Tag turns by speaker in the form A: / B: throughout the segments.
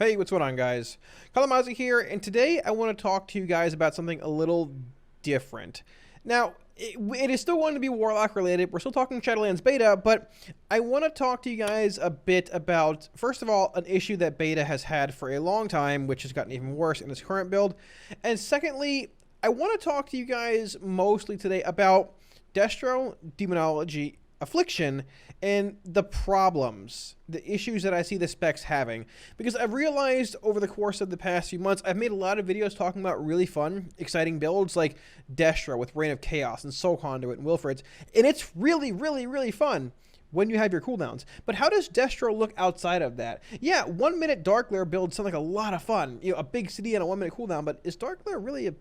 A: Hey, what's going on, guys? Kalamazi here, and today I want to talk to you guys about something a little different. Now, it is still going to be Warlock related. We're still talking Shadowlands beta, but I want to talk to you guys a bit about, first of all, an issue that beta has had for a long time, which has gotten even worse in its current build. And secondly, I want to talk to you guys mostly today about Destro, Demonology, Affliction, and the problems, the issues that I see the specs having. Because I've realized over the course of the past few months, I've made a lot of videos talking about really fun, exciting builds like Destro with Reign of Chaos and Soul Conduit and Wilfred's, and it's really, really, really fun when you have your cooldowns. But how does Destro look outside of that? Yeah, 1 minute Dark Lair builds sound like a lot of fun. You know, a big CD and a 1 minute cooldown, but is Dark Lair really a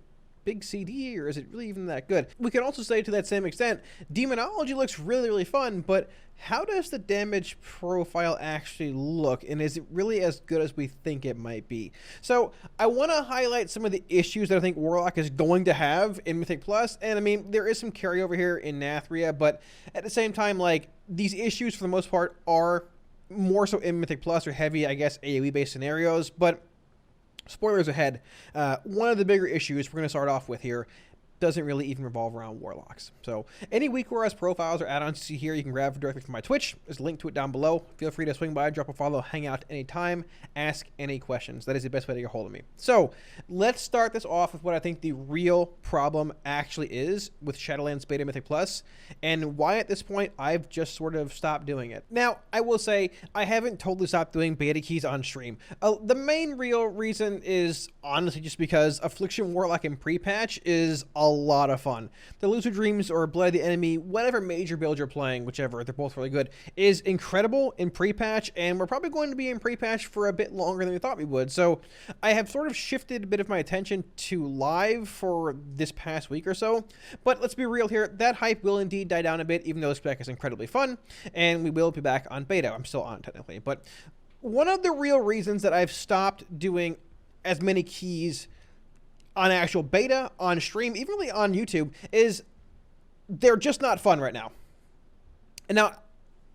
A: big CD, or is it really even that good? We can also say to that same extent, Demonology looks really, really fun, but how does the damage profile actually look, and is it really as good as we think it might be? So I want to highlight some of the issues that I think Warlock is going to have in Mythic Plus, and I mean, there is some carryover here in Nathria, but at the same time, like, these issues for the most part are more so in Mythic Plus or heavy, I guess, AoE based scenarios, but spoilers ahead, one of the bigger issues we're going to start off with here doesn't really even revolve around Warlocks. So any Weak Warriors profiles or add-ons you see here, you can grab directly from my Twitch. There's a link to it down below. Feel free to swing by, drop a follow, hang out anytime, ask any questions. That is the best way to get a hold of me. So let's start this off with what I think the real problem actually is with Shadowlands Beta Mythic Plus, and why at this point I've just sort of stopped doing it. Now, I will say I haven't totally stopped doing beta keys on stream. The main real reason is honestly just because Affliction, Warlock, and pre-patch is a lot of fun. The Lucid Dreams or Blood of the Enemy, whatever major build you're playing, whichever, they're both really good, is incredible in pre-patch, and we're probably going to be in pre-patch for a bit longer than we thought we would. So I have sort of shifted a bit of my attention to live for this past week or so, but let's be real here, that hype will indeed die down a bit, even though the spec is incredibly fun, and we will be back on beta. I'm still on technically, but one of the real reasons that I've stopped doing as many keys on actual beta, on stream, even really on YouTube, is they're just not fun right now. And now,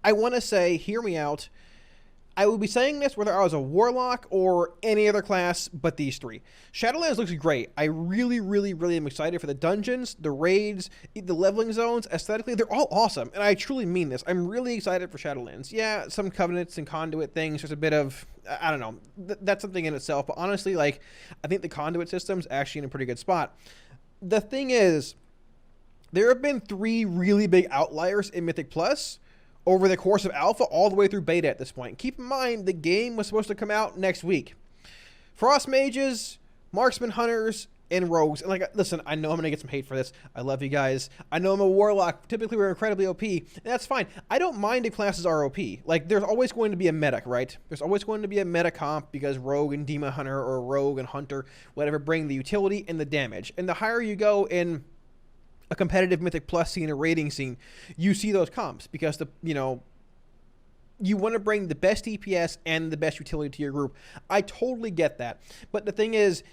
A: I want to say, hear me out, I would be saying this whether I was a Warlock or any other class but these three. Shadowlands looks great. I really, really, really am excited for the dungeons, the raids, the leveling zones. Aesthetically, they're all awesome, and I truly mean this. I'm really excited for Shadowlands. Yeah, some Covenants and Conduit things, there's a bit of, I don't know, that's something in itself, but honestly, like, I think the Conduit system's actually in a pretty good spot. The thing is, there have been 3 really big outliers in Mythic Plus over the course of alpha all the way through beta at this point. Keep in mind, the game was supposed to come out next week. Frost Mages, Marksman Hunters, and Rogues. And like, listen, I know I'm going to get some hate for this. I love you guys. I know I'm a Warlock. Typically, we're incredibly OP, and that's fine. I don't mind if classes are OP. Like, there's always going to be a meta, right? There's always going to be a meta comp because Rogue and Demon Hunter or Rogue and Hunter, whatever, bring the utility and the damage. And the higher you go in a competitive Mythic Plus scene, a raiding scene, you see those comps because you want to bring the best DPS and the best utility to your group. I totally get that. But the thing is,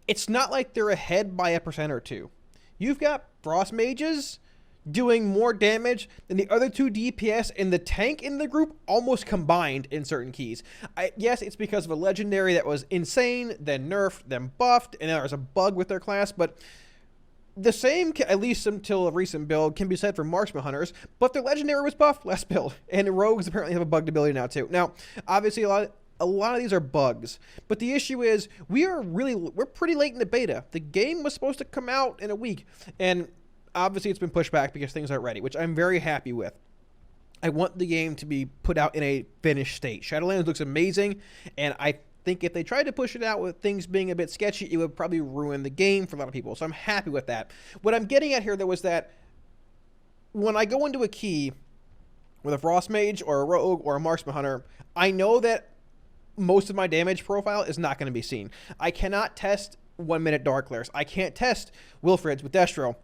A: it's not like they're ahead by a % or 2. You've got Frost Mages doing more damage than the other 2 DPS and the tank in the group almost combined in certain keys. Yes, it's because of a legendary that was insane, then nerfed, then buffed, and there was a bug with their class, but the same, at least until a recent build, can be said for Marksman Hunters, but their legendary was buffed last build, and Rogues apparently have a bugged ability now too. Now, obviously, a lot of these are bugs, but the issue is we're pretty late in the beta. The game was supposed to come out in a week, and obviously it's been pushed back because things aren't ready, which I'm very happy with. I want the game to be put out in a finished state. Shadowlands looks amazing, and I think if they tried to push it out with things being a bit sketchy, it would probably ruin the game for a lot of people. So I'm happy with that. What I'm getting at here, though, is that when I go into a key with a Frost Mage or a Rogue or a Marksman Hunter, I know that most of my damage profile is not going to be seen. I cannot test 1 minute Dark Lairs. I can't test Wilfred's with Destro,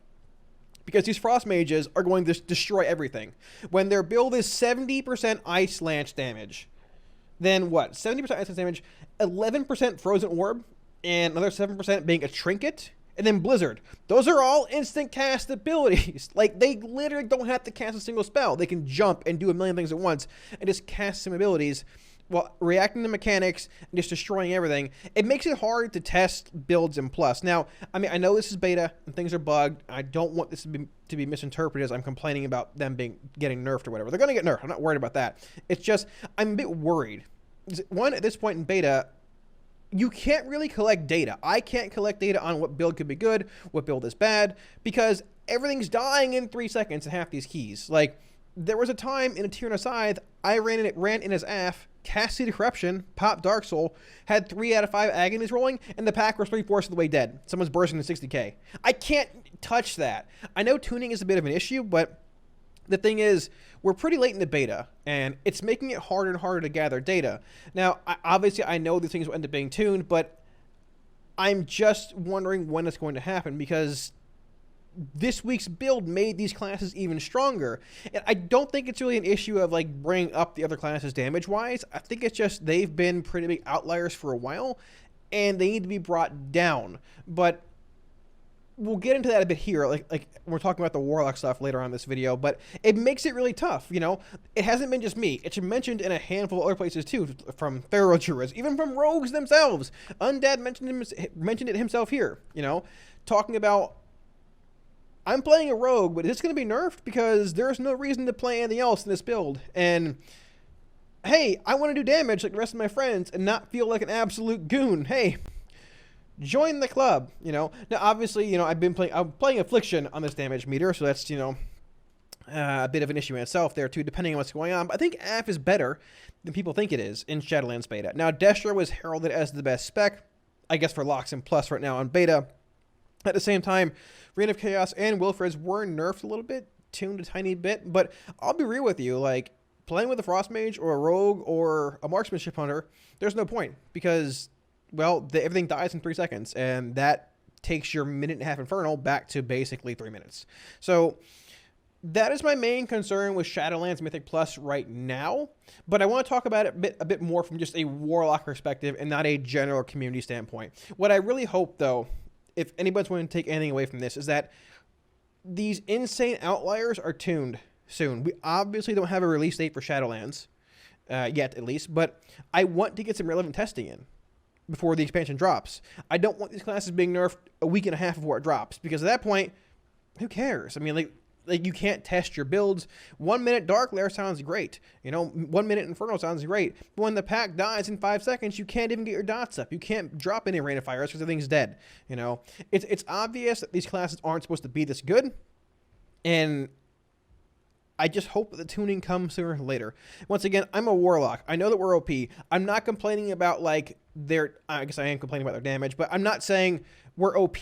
A: because these Frost Mages are going to destroy everything. When their build is 70% Ice Lance damage, then what? 70% Ice Lance damage, 11% Frozen Orb, and another 7% being a Trinket, and then Blizzard. Those are all instant cast abilities. Like, they literally don't have to cast a single spell. They can jump and do a million things at once and just cast some abilities well, reacting to mechanics and just destroying everything, it makes it hard to test builds in Plus. Now, I mean, I know this is beta and things are bugged. I don't want this to be misinterpreted as I'm complaining about them getting nerfed or whatever. They're going to get nerfed. I'm not worried about that. It's just, I'm a bit worried. One, at this point in beta, you can't really collect data. I can't collect data on what build could be good, what build is bad, because everything's dying in 3 seconds in half these keys. Like, there was a time in a Tyrannus Scythe, I ran in as AF, cast Seed of Corruption, popped Dark Soul, had 3 out of 5 agonies rolling, and the pack was 3/4 of the way dead. Someone's bursting to 60k. I can't touch that. I know tuning is a bit of an issue, but the thing is, we're pretty late in the beta, and it's making it harder and harder to gather data. Now, obviously, I know these things will end up being tuned, but I'm just wondering when it's going to happen, because this week's build made these classes even stronger. And I don't think it's really an issue of like bringing up the other classes damage wise. I think it's just they've been pretty big outliers for a while and they need to be brought down. But we'll get into that a bit here. Like we're talking about the Warlock stuff later on in this video, but it makes it really tough. You know, it hasn't been just me. It's mentioned in a handful of other places too, from Pharaoh Druids, even from rogues themselves. Undead mentioned it himself here, you know, talking about, I'm playing a rogue, but is this going to be nerfed? Because there's no reason to play anything else in this build. And, hey, I want to do damage like the rest of my friends and not feel like an absolute goon. Hey, join the club, you know. Now, obviously, you know, I'm playing Affliction on this damage meter, so that's, you know, a bit of an issue in itself there, too, depending on what's going on. But I think AF is better than people think it is in Shadowlands beta. Now, Destro was heralded as the best spec, I guess, for Locks and Plus right now on beta. At the same time, Reign of Chaos and Wilfred's were nerfed a little bit, tuned a tiny bit, but I'll be real with you, like, playing with a Frost Mage or a Rogue or a Marksmanship Hunter, there's no point, because, well, everything dies in 3 seconds, and that takes your minute and a half Infernal back to basically 3 minutes. So, that is my main concern with Shadowlands Mythic Plus right now, but I want to talk about it a bit more from just a Warlock perspective and not a general community standpoint. What I really hope, though, if anybody's going to take anything away from this, is that these insane outliers are tuned soon. We obviously don't have a release date for Shadowlands, yet at least, but I want to get some relevant testing in before the expansion drops. I don't want these classes being nerfed a week and a half before it drops, because at that point, who cares? I mean, like you can't test your builds. 1 minute Dark Lair sounds great. You know, 1 minute Infernal sounds great. But when the pack dies in 5 seconds, you can't even get your dots up. You can't drop any Rain of Fires because everything's dead. You know, it's obvious that these classes aren't supposed to be this good. And I just hope that the tuning comes sooner or later. Once again, I'm a Warlock. I know that we're OP. I'm not complaining about, like, I guess I am complaining about their damage, but I'm not saying we're OP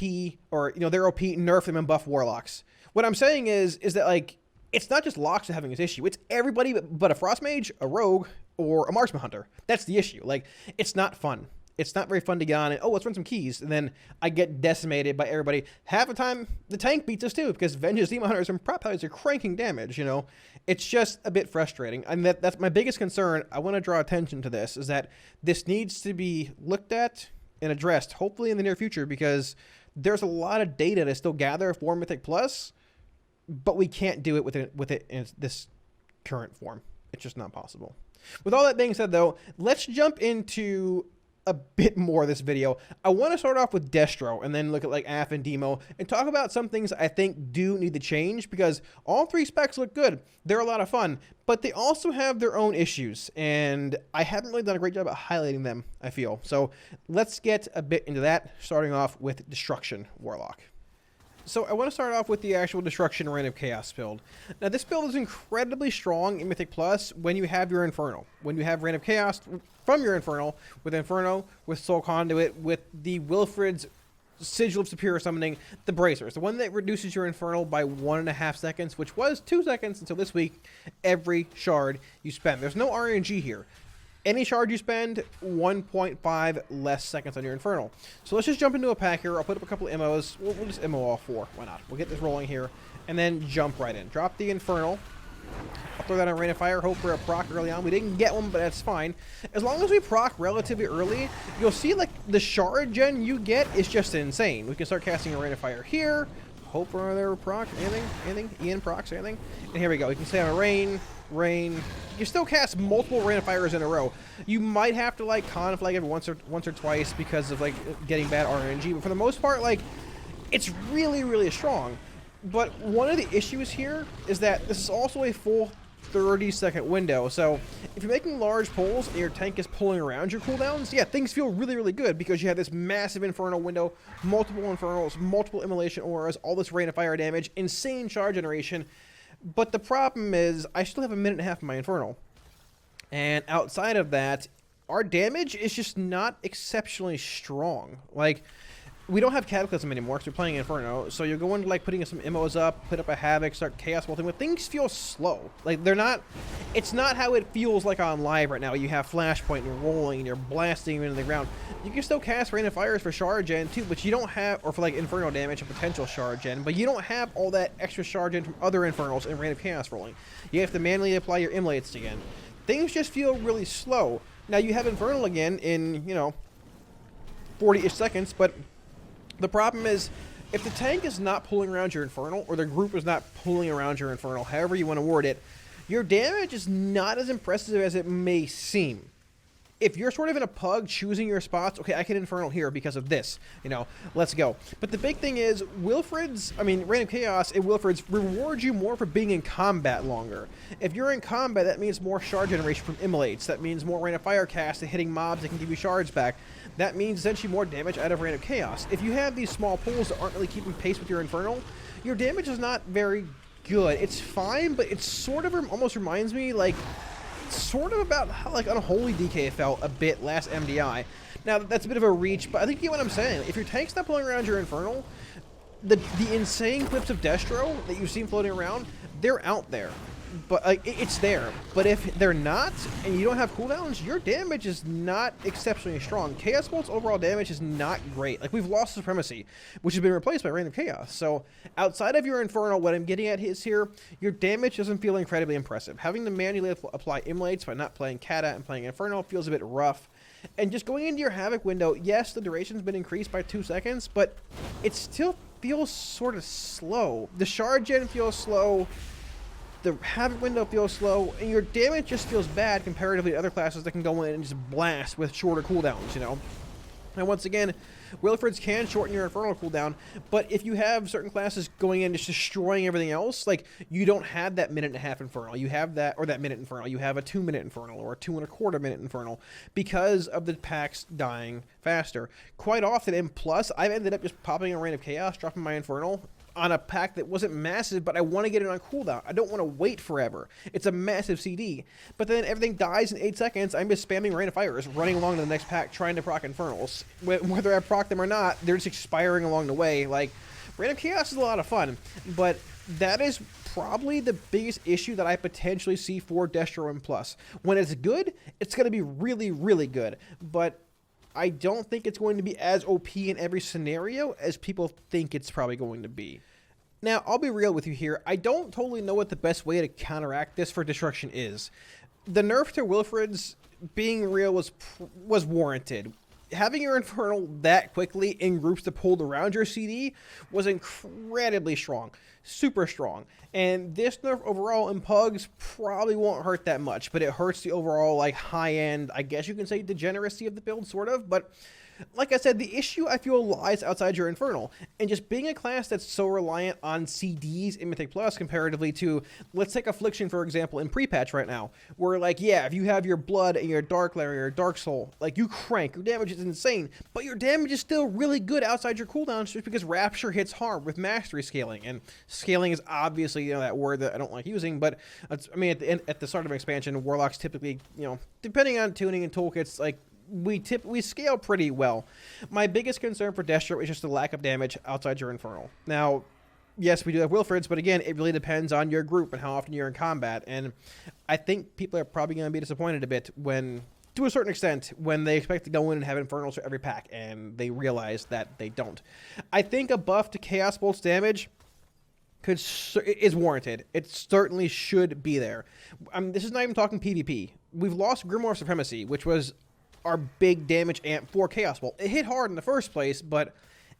A: or, you know, they're OP, nerf them and buff Warlocks. What I'm saying is that, like, it's not just Locks having this issue. It's everybody but a Frost Mage, a Rogue, or a Marksman Hunter. That's the issue. Like, it's not fun. It's not very fun to get on and, oh, let's run some keys. And then I get decimated by everybody. Half the time, the tank beats us too, because Vengeance Demon Hunters and Prop Pilots are cranking damage, you know. It's just a bit frustrating. And that's my biggest concern. I want to draw attention to this, is that this needs to be looked at and addressed, hopefully in the near future, because there's a lot of data to still gather for Mythic Plus, but we can't do it with it in this current form. It's just not possible. With all that being said, though, let's jump into a bit more of this video. I want to start off with Destro and then look at like AF and Demo and talk about some things I think do need to change, because all 3 specs look good. They're a lot of fun, but they also have their own issues, and I haven't really done a great job at highlighting them, I feel. So let's get a bit into that, starting off with Destruction Warlock. So I want to start off with the actual Destruction Reign of Chaos build. Now, this build is incredibly strong in Mythic Plus when you have your Infernal. When you have Reign of Chaos from your Infernal, with Soul Conduit, with the Wilfred's Sigil of Superior Summoning, the Bracers, the one that reduces your Infernal by 1.5 seconds, which was 2 seconds until this week, every shard you spend. There's no RNG here. Any shard you spend, 1.5 less seconds on your Infernal. So let's just jump into a pack here. I'll put up a couple of MOs. We'll just MO all 4. Why not? We'll get this rolling here, and then jump right in. Drop the Infernal. I'll throw that on Rain of Fire. Hope for a proc early on. We didn't get one, but that's fine. As long as we proc relatively early, you'll see like the shard gen you get is just insane. We can start casting a Rain of Fire here. Hope for another proc. Anything? Ian procs, anything? And here we go. We can stay on a Rain. rain. You can still cast multiple Rain of Fires in a row. You might have to like conflag every once or twice because of like getting bad RNG, but for the most part, like it's really, really strong. But one of the issues here is that this is also a full 30-second window. So if you're making large pulls and your tank is pulling around your cooldowns, yeah, things feel really, really good because you have this massive Infernal window, multiple Infernals, multiple Immolation auras, all this Rain of Fire damage, insane charge generation. But the problem is I still have a minute and a half in my Infernal. And outside of that, our damage is just not exceptionally strong. Like, we don't have Cataclysm anymore because we're playing Inferno, so you're going to like putting some immos up, put up a Havoc, start Chaos Bolting, but things feel slow. Like they're not, it's not how it feels like on live right now. You have Flashpoint and you're rolling and you're blasting them into the ground. You can still cast Rain of Fires for Shard Gen too, but you don't have, or for like Inferno damage and potential Shard Gen, but you don't have all that extra Shard Gen from other Infernals and Rain of Chaos rolling. You have to manually apply your Immolates again. Things just feel really slow. Now you have Infernal again in, you know, 40-ish seconds, but the problem is, if the tank is not pulling around your Infernal, or the group is not pulling around your Infernal, however you want to word it, your damage is not as impressive as it may seem. If you're sort of in a pug choosing your spots, okay, I can Infernal here because of this, you know, let's go. But the big thing is, Rain of Chaos and Wilfred's reward you more for being in combat longer. If you're in combat, that means more shard generation from Immolates. That means more Rain of Fire cast and hitting mobs that can give you shards back. That means essentially more damage out of Rain of Chaos. If you have these small pulls that aren't really keeping pace with your Infernal, your damage is not very good. It's fine, but it sort of almost reminds me, like, sort of about how, like, Unholy DK felt a bit last MDI. Now, that's a bit of a reach, but I think you get what I'm saying. If your tank's not pulling around your Infernal, the insane clips of Destro that you've seen floating around, they're out there. But like, it's there. But if they're not, and you don't have cooldowns, your damage is not exceptionally strong. Chaos Bolt's overall damage is not great. Like, we've lost Supremacy, which has been replaced by Rain of Chaos. So, outside of your Infernal, what I'm getting at is here, your damage doesn't feel incredibly impressive. Having to manually apply Immolates by not playing Kata and playing Infernal feels a bit rough. And just going into your Havoc window, yes, the duration's been increased by 2 seconds, but it still feels sort of slow. The Shard Gen feels slow. The Havoc window feels slow, and your damage just feels bad comparatively to other classes that can go in and just blast with shorter cooldowns, you know? And once again, Wilfred's can shorten your Infernal cooldown, but if you have certain classes going in just destroying everything else, like, you don't have that minute and a half Infernal. You have that, or that minute Infernal. You have a 2-minute Infernal, or a 2.25 minute Infernal, because of the packs dying faster. Quite often, and plus, I've ended up just popping a Rain of Chaos, dropping my Infernal, on a pack that wasn't massive, but I want to get it on cooldown. I don't want to wait forever. It's a massive CD. But then everything dies in 8 seconds. I'm just spamming Rain of Fires, running along to the next pack, trying to proc Infernals. Whether I proc them or not, they're just expiring along the way. Like, Rain of Chaos is a lot of fun, but that is probably the biggest issue that I potentially see for Destro and Plus. When it's good, it's going to be really, really good. But I don't think it's going to be as OP in every scenario as people think it's probably going to be. Now, I'll be real with you here. I don't totally know what the best way to counteract this for Destruction is. The nerf to Wilfred's, being real, was warranted. Having your Infernal that quickly in groups that pulled around your CD was incredibly strong. Super strong. And this nerf overall in Pugs probably won't hurt that much, but it hurts the overall, like, high-end, I guess you can say, degeneracy of the build, sort of, but like I said, the issue I feel lies outside your Infernal, and just being a class that's so reliant on CDs in Mythic Plus comparatively to, let's take Affliction for example in pre-patch right now, where, like, yeah, if you have your Blood and your Dark Lair or your Dark Soul, like, you crank, your damage is insane, but your damage is still really good outside your cooldowns just because Rapture hits hard with Mastery scaling, and scaling is obviously, you know, that word that I don't like using, but I mean, at the start of an expansion, Warlocks typically, you know, depending on tuning and toolkits, like, we scale pretty well. My biggest concern for Destro is just the lack of damage outside your Infernal. Now, yes, we do have Wilfred's, but again, it really depends on your group and how often you're in combat, and I think people are probably going to be disappointed a bit when, to a certain extent, when they expect to go in and have Infernals for every pack, and they realize that they don't. I think a buff to Chaos Bolt's damage is warranted. It certainly should be there. This is not even talking PvP. We've lost Grimoire Supremacy, which was our big damage amp for Chaos Bolt. It hit hard in the first place, but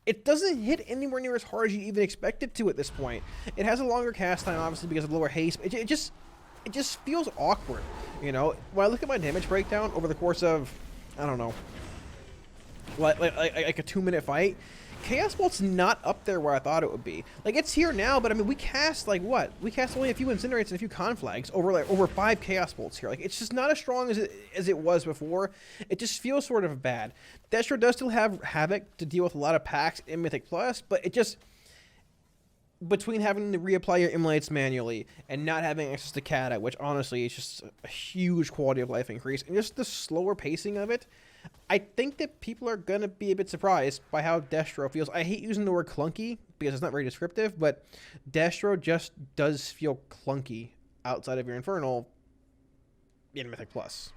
A: it doesn't hit anywhere near as hard as you even expect it to at this point. It has a longer cast time, obviously, because of lower haste. it just feels awkward, you know? When I look at my damage breakdown over the course of, I don't know, like a 2-minute fight, Chaos Bolt's not up there where I thought it would be. Like, it's here now, but I mean, we cast, like, what? We cast only a few Incinerates and a few Conflags over 5 Chaos Bolts here. Like, it's just not as strong as it was before. It just feels sort of bad. Destro does still have Havoc to deal with a lot of packs in Mythic Plus, but it just, between having to reapply your Immolates manually and not having access to Kata, which honestly is just a huge quality of life increase, and just the slower pacing of it, I think that people are going to be a bit surprised by how Destro feels. I hate using the word clunky because it's not very descriptive, but Destro just does feel clunky outside of your Infernal in Mythic Plus.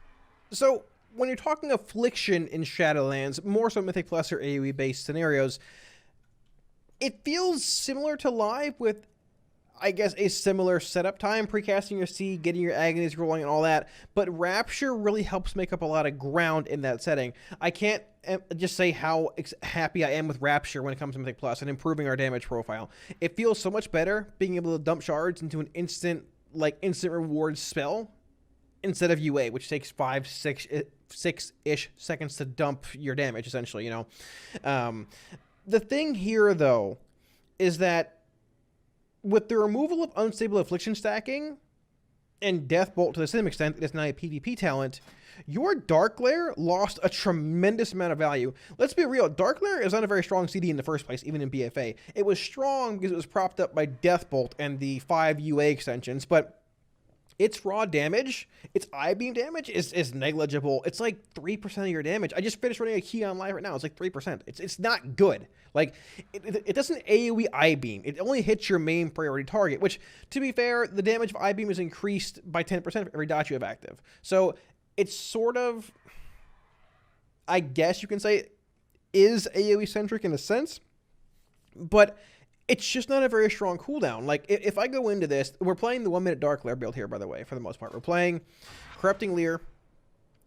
A: So, when you're talking Affliction in Shadowlands, more so Mythic Plus or AoE-based scenarios, it feels similar to live with, I guess, a similar setup time, precasting your seed, getting your agonies rolling and all that, but Rapture really helps make up a lot of ground in that setting. I can't just say how happy I am with Rapture when it comes to Mythic Plus and improving our damage profile. It feels so much better being able to dump shards into an instant reward spell instead of UA, which takes 6-ish seconds to dump your damage, essentially, you know. The thing here, though, is that with the removal of Unstable Affliction stacking and Death Bolt to the same extent, it is now a PvP talent, your Dark Glare lost a tremendous amount of value. Let's be real, Dark Glare is not a very strong CD in the first place, even in BFA. It was strong because it was propped up by Death Bolt and the 5 UA extensions, but its raw damage, its I-beam damage is negligible. It's like 3% of your damage. I just finished running a key on live right now. It's like 3%. It's not good. Like, it doesn't AoE I-beam. It only hits your main priority target, which, to be fair, the damage of I-beam is increased by 10% for every dot you have active. So it's sort of, I guess you can say, is AoE-centric in a sense, but it's just not a very strong cooldown. Like, if I go into this, we're playing the 1-minute Dark Lair build here, by the way, for the most part. We're playing Corrupting Leer,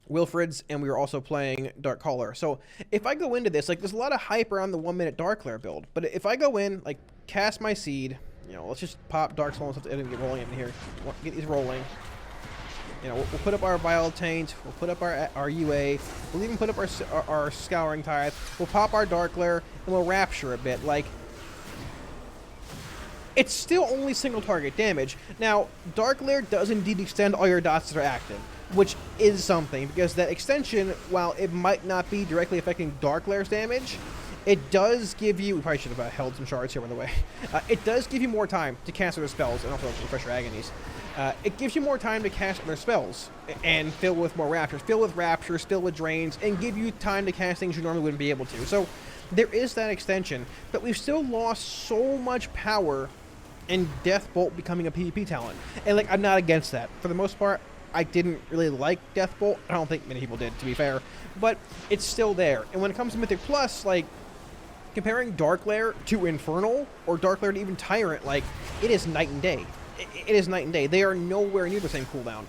A: Wilfred's, and we are also playing Dark Caller. So if I go into this, like, there's a lot of hype around the 1-minute Dark Lair build. But if I go in, like, cast my seed, you know, let's just pop Dark Soul and stuff and get rolling in here. Get these rolling. You know, we'll put up our Vile Taint, we'll put up our UA, we'll even put up our Scouring Tithe, we'll pop our Dark Lair, and we'll Rapture a bit. Like, it's still only single target damage. Now, Dark Lair does indeed extend all your dots that are active, which is something, because that extension, while it might not be directly affecting Dark Lair's damage, it does give you, we probably should have held some shards here, by the way, it does give you more time to cast other spells, and also refresh your agonies. It gives you more time to cast other spells, and fill with more Raptures, fill with Raptures, fill with Drains, and give you time to cast things you normally wouldn't be able to. So, there is that extension, but we've still lost so much power and Death Bolt becoming a PvP talent. And, like, I'm not against that. For the most part, I didn't really like Death Bolt. I don't think many people did, to be fair. But it's still there. And when it comes to Mythic Plus, like, comparing Dark Lair to Infernal, or Dark Lair to even Tyrant, like, it is night and day. It is night and day. They are nowhere near the same cooldown.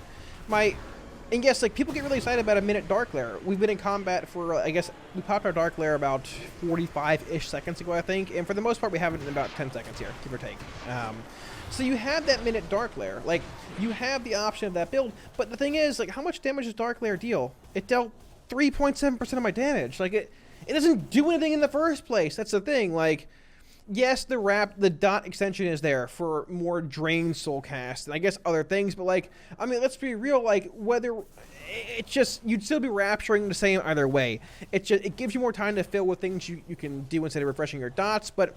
A: And yes, like, people get really excited about a minute Dark Lair. We've been in combat for, I guess, we popped our Dark Lair about 45-ish seconds ago, I think. And for the most part, we have it in about 10 seconds here, give or take. So you have that minute Dark Lair. Like, you have the option of that build. But the thing is, like, how much damage does Dark Lair deal? It dealt 3.7% of my damage. Like, it doesn't do anything in the first place. That's the thing. Like, yes, the dot extension is there for more drain soul cast and I guess other things, but, like, I mean, let's be real, like, whether it's just, you'd still be rapturing the same either way. It gives you more time to fill with things you can do instead of refreshing your dots, but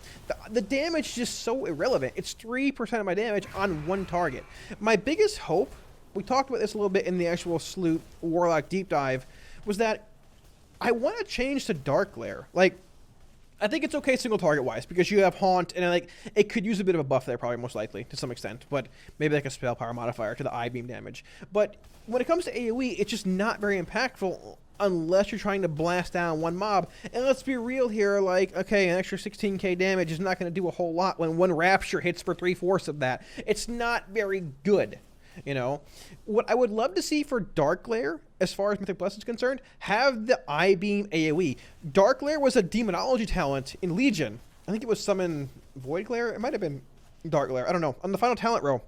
A: the damage is just so irrelevant. It's 3% of my damage on one target. My biggest hope, we talked about this a little bit in the actual Sloot Warlock deep dive, was that I want to change to Dark Lair. Like, I think it's okay single target wise because you have Haunt and, like, it could use a bit of a buff there probably most likely to some extent, but maybe like a spell power modifier to the I-beam damage. But when it comes to AoE, it's just not very impactful unless you're trying to blast down one mob. And let's be real here, like, okay, an extra 16k damage is not going to do a whole lot when one Rapture hits for 3/4 of that. It's not very good. You know, what I would love to see for Dark Lair, as far as Mythic Plus is concerned, have the I-beam AoE. Dark Lair was a Demonology talent in Legion. I think it was Summon Void Glare. It might have been Dark Lair. I don't know. On the final talent row,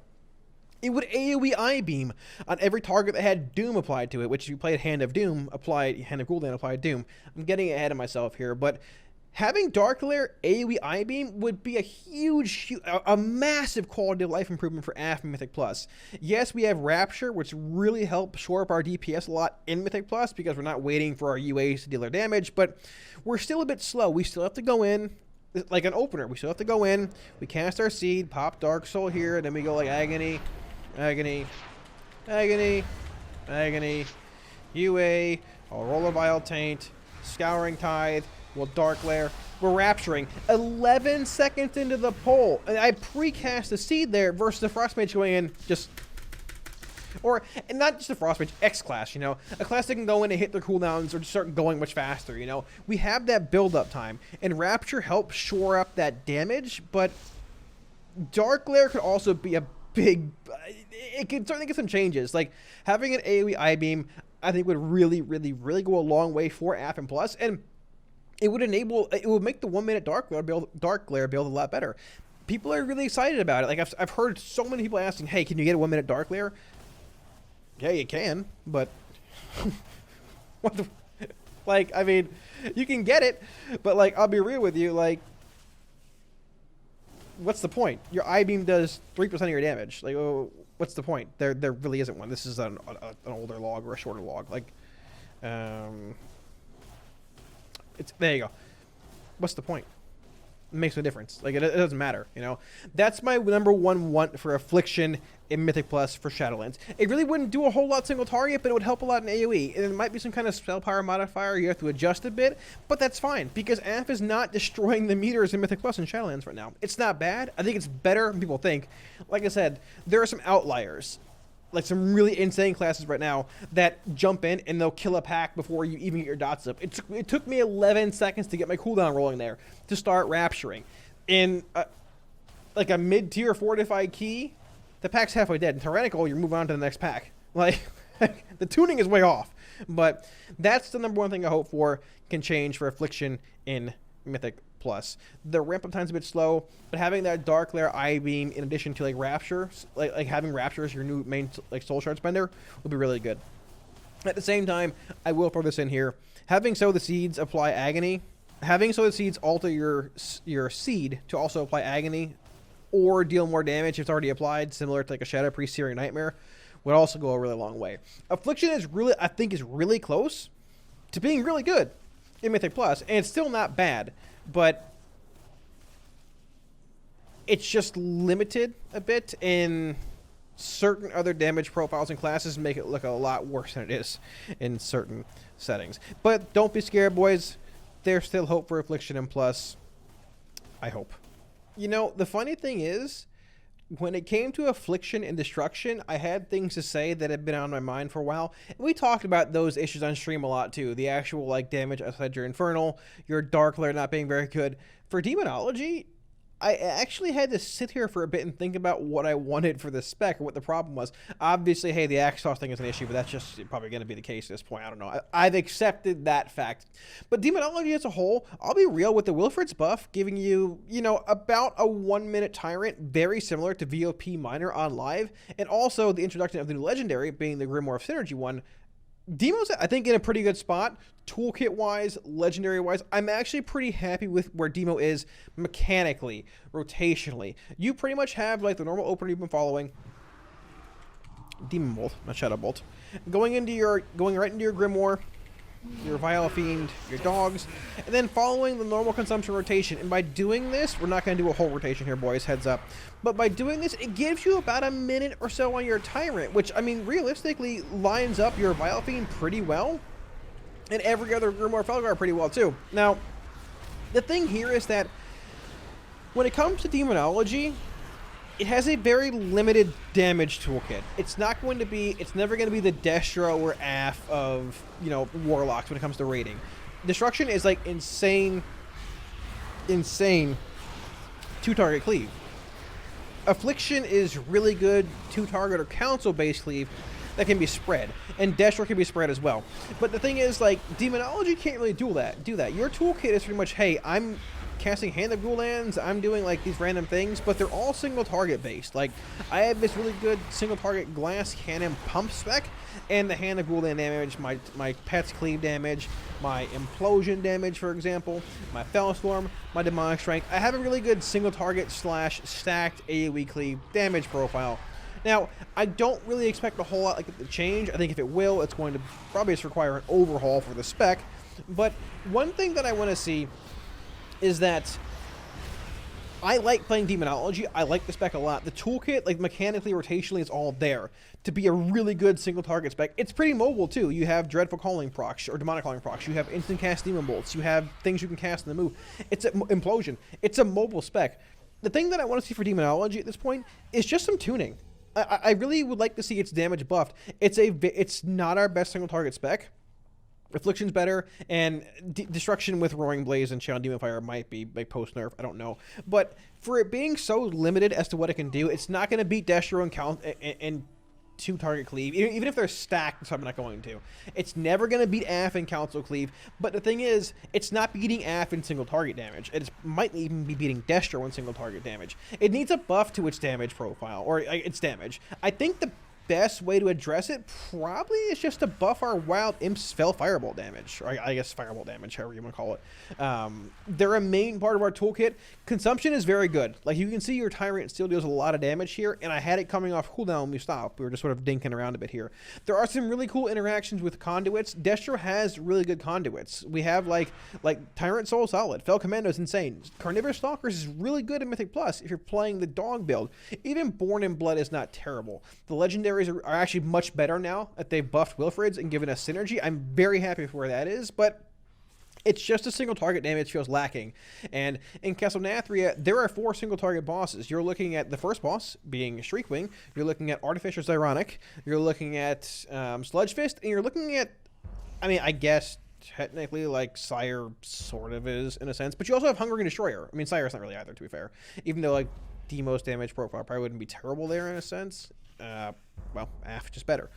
A: It would AoE I-beam on every target that had Doom applied to it, which if you played Hand of Doom, Hand of Cooldown applied Doom. I'm getting ahead of myself here, but having Dark Lair AoE I-beam would be a huge, a massive quality of life improvement for AF and Mythic Plus. Yes, we have Rapture, which really helps shore up our DPS a lot in Mythic Plus because we're not waiting for our UAs to deal their damage, but we're still a bit slow. We still have to go in, like an opener, we still have to go in, we cast our Seed, pop Dark Soul here, then we go like Agony, Agony, Agony, Agony, UA, I'll roll a Vile Taint, Scouring Tithe, we'll Dark Lair, we're Rapturing. 11 seconds into the poll, and I precast the Seed there versus the Frost Mage going in just... Or, and not just the Frost Mage, X-Class, you know? A class that can go in and hit their cooldowns or just start going much faster, you know? We have that build-up time, and Rapture helps shore up that damage, but Dark Lair could also be a big... It could certainly get some changes. Like, having an AoE I-beam, I think would really, really, really go a long way for AF and Plus, and it would make the 1 minute Dark Lair build a lot better. People are really excited about it. Like, I've heard so many people asking, hey, can you get a 1 minute Dark Lair? Yeah, you can, but what the, like, I mean, you can get it, but like, I'll be real with you, like, what's the point? Your I-beam does 3% of your damage. Like, oh, what's the point? There really isn't one. This is an older log or a shorter log. Like, there you go. What's the point? It makes no difference. Like, it doesn't matter, you know? That's my number one want for Affliction in Mythic Plus for Shadowlands. It really wouldn't do a whole lot single target, but it would help a lot in AoE. And it might be some kind of spell power modifier you have to adjust a bit, but that's fine, because AF is not destroying the meters in Mythic Plus and Shadowlands right now. It's not bad. I think it's better than people think. Like I said, there are some outliers, like some really insane classes right now that jump in and they'll kill a pack before you even get your dots up. It took me 11 seconds to get my cooldown rolling there to start Rapturing. In like a mid-tier fortified key, the pack's halfway dead. In Tyrannical, you're moving on to the next pack. Like, the tuning is way off. But that's the number one thing I hope for can change for Affliction in Mythic Plus. The ramp up time's a bit slow, but having that Dark Lair I-beam in addition to like Rapture, like having Rapture as your new main like soul shard spender will be really good. At the same time, I will throw this in here. Having Sow the Seeds apply Agony, having Sow the Seeds alter your Seed to also apply Agony or deal more damage if it's already applied, similar to like a Shadow Priest Searing Nightmare, would also go a really long way. Affliction is really, I think, is really close to being really good in Mythic Plus, and it's still not bad, but it's just limited a bit in certain other damage profiles and classes, make it look a lot worse than it is in certain settings. But don't be scared, boys. There's still hope for Affliction and Plus. I hope. You know, the funny thing is, when it came to Affliction and Destruction, I had things to say that had been on my mind for a while. And we talked about those issues on stream a lot too. The actual like damage outside your Infernal, your Dark Lair not being very good. For Demonology, I actually had to sit here for a bit and think about what I wanted for the spec or what the problem was. Obviously, hey, the axe toss thing is an issue, but that's just probably going to be the case at this point. I don't know. I've accepted that fact. But Demonology as a whole, I'll be real with the Wilfred's buff, giving you, you know, about a 1 minute Tyrant, very similar to VOP Minor on live, and also the introduction of the new Legendary, being the Grimoire of Synergy one. Demo's, I think, in a pretty good spot, toolkit-wise, legendary-wise. I'm actually pretty happy with where Demo is mechanically, rotationally. You pretty much have, like, the normal opener you've been following. Demon Bolt, not Shadow Bolt. Going right into your Grimoire, your Vile Fiend, your dogs, and then following the normal consumption rotation. And by doing this, we're not going to do a whole rotation here, boys, heads up. But by doing this, it gives you about a minute or so on your Tyrant, which, I mean, realistically lines up your Vile Fiend pretty well, and every other Grimoire Felgar pretty well, too. Now, the thing here is that when it comes to Demonology, it has a very limited damage toolkit. It's not going to be, it's never going to be the Destro or AF of, you know, Warlocks when it comes to raiding. Destruction is like insane 2-target cleave. Affliction is really good 2-target or council-based cleave that can be spread, and Destro can be spread as well. But the thing is, like, Demonology can't really do that. Your toolkit is pretty much, hey, I'm casting Hand of Ghoullands, I'm doing like these random things, but they're all single target based. Like, I have this really good single target glass cannon pump spec, and the Hand of Ghoulland damage, my pet's cleave damage, my implosion damage, for example, my Fellstorm, my demonic strength. I have a really good single target / stacked AoE cleave damage profile. Now, I don't really expect a whole lot like that to change. I think if it will, it's going to probably just require an overhaul for the spec. But one thing that I want to see is that I like playing Demonology. I like the spec a lot. The toolkit, like mechanically, rotationally, is all there to be a really good single target spec. It's pretty mobile too. You have Dreadful Calling procs or Demonic Calling procs. You have instant cast Demon Bolts. You have things you can cast in the move. It's an Implosion. It's a mobile spec. The thing that I want to see for Demonology at this point is just some tuning. I really would like to see its damage buffed. It's not our best single target spec. Affliction's better, and Destruction with Roaring Blaze and Channel Demon Fire might be like post nerf. I don't know, but for it being so limited as to what it can do, it's not going to beat Destro and two target cleave. Even if they're stacked, it's probably not going to. It's never going to beat AF and Council Cleave. But the thing is, it's not beating AF in single target damage. It might even be beating Destro in single target damage. It needs a buff to its damage profile, or its damage. I think the best way to address it probably is just to buff our Wild Imp's Fireball damage, or I guess Fireball damage, however you want to call it. They're a main part of our toolkit. Consumption is very good. Like, you can see your Tyrant still deals a lot of damage here, and I had it coming off cooldown when we stopped. We were just sort of dinking around a bit here. There are some really cool interactions with conduits. Destro has really good conduits. We have like Tyrant Soul solid. Fell Commando is insane. Carnivorous Stalkers is really good in Mythic Plus if you're playing the dog build. Even Born in Blood is not terrible. The Legendary are actually much better now that they've buffed Wilfrid's and given us synergy. I'm very happy with where that is, but it's just a single target damage feels lacking. And in Castle Nathria, there are 4 single target bosses. You're looking at the first boss being Shriekwing, you're looking at Artificer's Ironic, you're looking at Sludge Fist, and you're looking at, I mean, I guess technically like Sire sort of is in a sense, but you also have Hungering Destroyer. I mean, Sire's not really either, to be fair, even though like Demo's damage profile probably wouldn't be terrible there in a sense. Well, AF just better.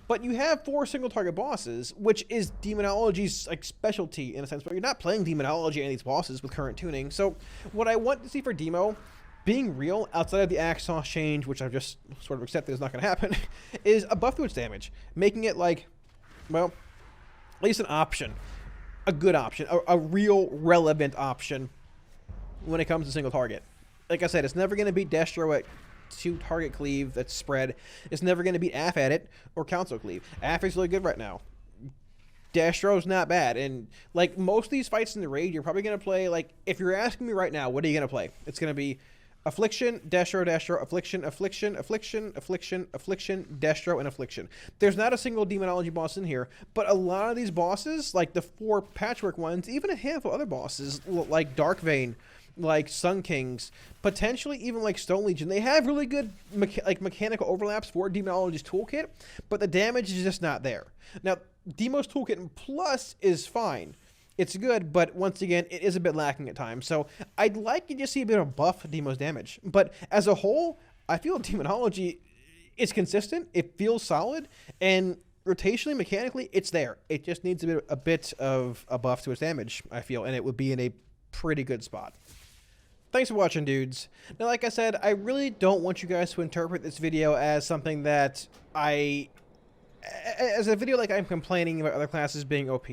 A: But you have 4 single target bosses, which is Demonology's like specialty in a sense, but you're not playing Demonology and these bosses with current tuning. So what I want to see for Demo being real outside of the Axos change, which I've just sort of accepted is not going to happen, is a buff to its damage, making it like, well, at least an option, a good option, a real relevant option when it comes to single target. Like I said, it's never going to beat Destro at 2 target cleave that's spread. It's never going to beat AF at it or Council Cleave. AF is really good right now. Destro's not bad. And like most of these fights in the raid, you're probably going to play, like, if you're asking me right now, what are you going to play? It's going to be Affliction, Destro, Affliction, Affliction, Affliction, Affliction, Affliction, Destro, and Affliction. There's not a single Demonology boss in here, but a lot of these bosses, like the 4 patchwork ones, even a handful of other bosses, like Darkvein, like Sun Kings, potentially even like Stone Legion, they have really good mechanical overlaps for Demonology's toolkit, but the damage is just not there. Now, Demo's toolkit in Plus is fine. It's good, but once again, it is a bit lacking at times. So I'd like to just see a bit of buff Demo's damage. But as a whole, I feel Demonology is consistent. It feels solid, and rotationally, mechanically, it's there. It just needs a bit of a buff to its damage, I feel, and it would be in a pretty good spot. Thanks for watching, dudes. Now, like I said, I really don't want you guys to interpret this video as something that as a video like I'm complaining about other classes being OP.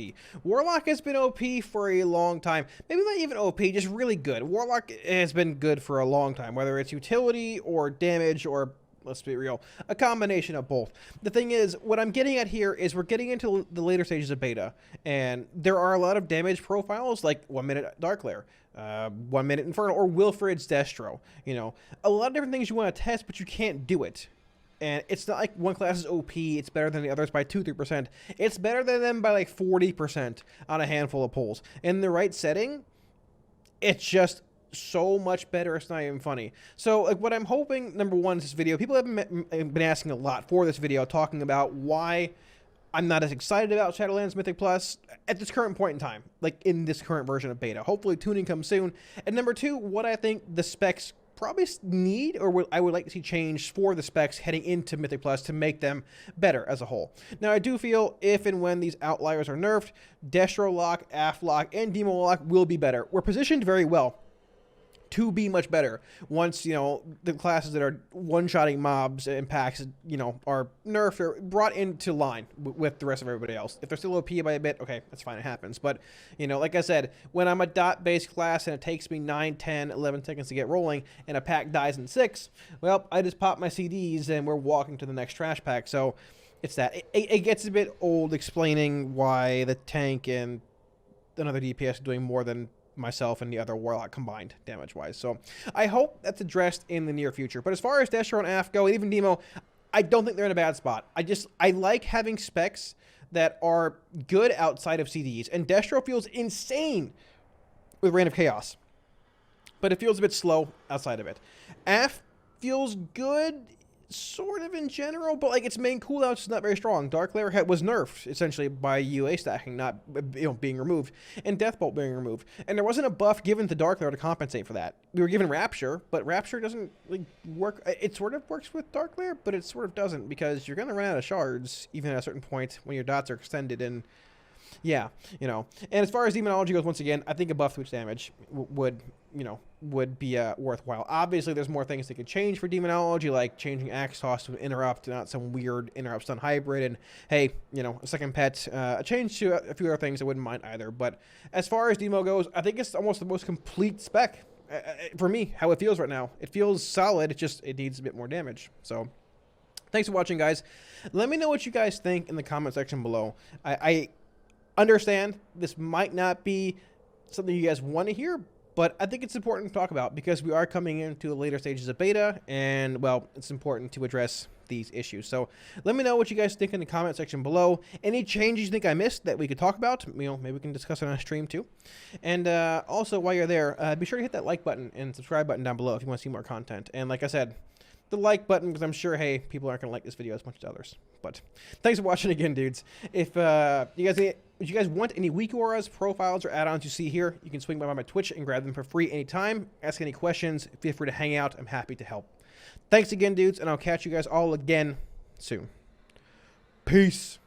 A: Warlock has been OP for a long time. Maybe not even OP, just really good. Warlock has been good for a long time, whether it's utility or damage or, let's be real, a combination of both. The thing is, what I'm getting at here is we're getting into the later stages of beta, and there are a lot of damage profiles, like 1 minute Darklair, 1 minute Infernal, or Wilfrid's Destro. You know, a lot of different things you want to test, but you can't do it. And it's not like one class is OP, it's better than the others by 2-3%. It's better than them by like 40% on a handful of polls. In the right setting, it's just so much better, it's not even funny. So like what I'm hoping, number one, is this video, people have been asking a lot for this video, talking about why I'm not as excited about Shadowlands Mythic Plus at this current point in time, like in this current version of beta. Hopefully tuning comes soon. And number two, what I think the specs probably need, or I would like to see change for the specs heading into Mythic Plus to make them better as a whole. Now, I do feel if and when these outliers are nerfed, Destro Lock, Affliction, and Demo Lock will be better. We're positioned very well to be much better once, you know, the classes that are one-shotting mobs and packs, you know, are nerfed or brought into line with the rest of everybody else. If they're still OP by a bit, okay, that's fine, it happens. But, you know, like I said, when I'm a dot-based class and it takes me 9, 10, 11 seconds to get rolling and a pack dies in 6, well, I just pop my CDs and we're walking to the next trash pack. So it's that. It gets a bit old explaining why the tank and another DPS are doing more than myself and the other Warlock combined damage-wise. So I hope that's addressed in the near future. But as far as Destro and Aff go, and even Demo, I don't think they're in a bad spot. I like having specs that are good outside of CDs. And Destro feels insane with Reign of Chaos, but it feels a bit slow outside of it. Aff feels good sort of in general, but like its main cooldown is not very strong. Dark Lair was nerfed essentially by UA stacking not, you know, being removed, and Deathbolt being removed, and there wasn't a buff given to Dark Lair to compensate for that. We were given Rapture, but Rapture doesn't really work. It sort of works with Dark Lair, but it sort of doesn't, because you're gonna run out of shards even at a certain point when your dots are extended. And yeah, you know. And as far as Demonology goes, once again, I think a buff to its damage would be worthwhile. Obviously, there's more things that could change for Demonology, like changing Axe Toss to an Interrupt, not some weird Interrupt stun hybrid, and hey, you know, a second pet, a change to a few other things I wouldn't mind either. But as far as Demo goes, I think it's almost the most complete spec for me, how it feels right now. It feels solid, it needs a bit more damage. So thanks for watching, guys. Let me know what you guys think in the comment section below. I understand this might not be something you guys want to hear, but I think it's important to talk about because we are coming into the later stages of beta, and, well, it's important to address these issues. So let me know what you guys think in the comment section below. Any changes you think I missed that we could talk about, you know, maybe we can discuss it on a stream too. And also, while you're there, be sure to hit that like button and subscribe button down below if you want to see more content. And like I said, the like button, because I'm sure, hey, people aren't going to like this video as much as others. But thanks for watching again, dudes. If you guys want any weak auras, profiles, or add-ons you see here, you can swing by my Twitch and grab them for free anytime. Ask any questions. Feel free to hang out. I'm happy to help. Thanks again, dudes, and I'll catch you guys all again soon. Peace.